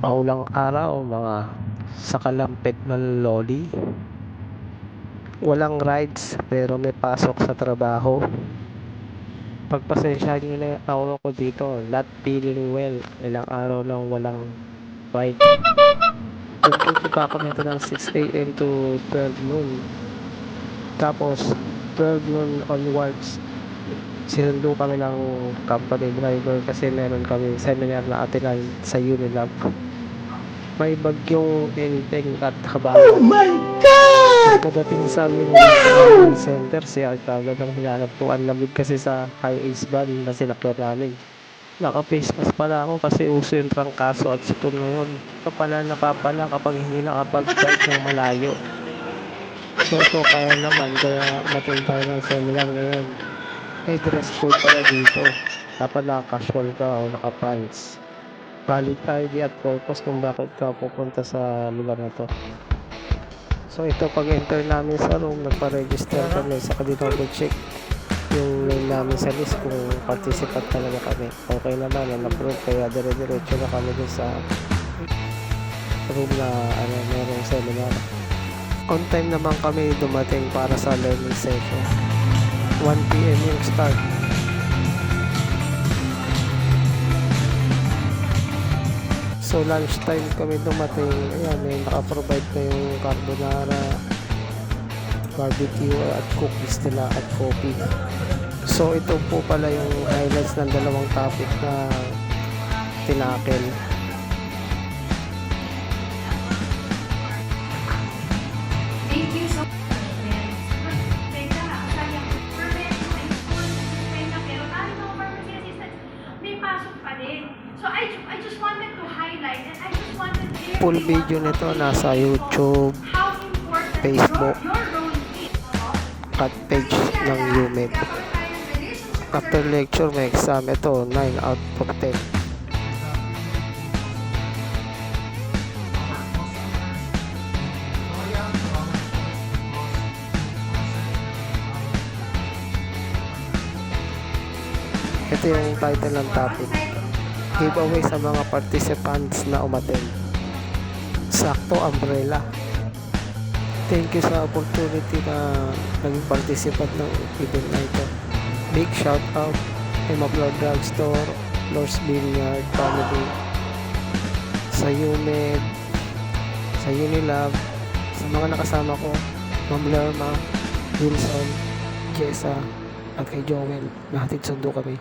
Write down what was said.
Maulang araw mga sakalampit na loli. Walang rides pero may pasok sa trabaho. Pagpasensya nyo na ako dito, not feeling well. Ilang araw lang walang ride. Pupunta pa ako nito ng 6 a.m. to 12 noon. Tapos 12 noon onwards, sinundo kami ng company driver kasi meron kami seminar na atinan sa Unilab. May bagyong Enteng at Habagat. Oh my God! Pagdating sa amin ng center, siya talagang hinanap ko. Ang lamig kasi sa high ace van na sinakyan namin. Naka-face mask pala ako kasi uso yung trangkaso at sipon ngayon. Kapala napapala kapag hindi nakapag-bike ng malayo. So kaya naman, kaya natin tayo ng seminar ngayon. May dress code pala dito. Dapat naka-casual ka o naka-pants. Valid ID at purpose kung bakit ka pupunta sa lugar na to. So ito, pag enter namin sa room, nagpa-register kami. Saka dito mag-check yung name namin sa list kung participant talaga kami. Okay naman, na-approve, kaya dire-diretso na kami dun sa room na merong seminar. On time naman kami dumating para sa learning session. 1 PM yung start. So lunchtime kami dumating. Ayan, may naka-provide na yung carbonara, barbecue at cookies nila at coffee. So ito po pala yung highlights ng dalawang topic na tinakil. Thank you so So I just wanted to highlight and I just wanted to Full video nito nasa YouTube, Facebook at page ng UMed. After lecture may exam. Ito 9 out of 10. Ito yung title ng topic, giveaway sa mga participants na umattend. Sakto umbrella. Thank you sa opportunity na naging participant ng event na ito. Big shout out kay Maplar Drugstore, Lord's Vineyard Family, sa UMed, sa Unilab, sa mga nakasama ko, Ma'am Lerma, Wilson, Jessa, at kay Joel. Nahatid sundo kami.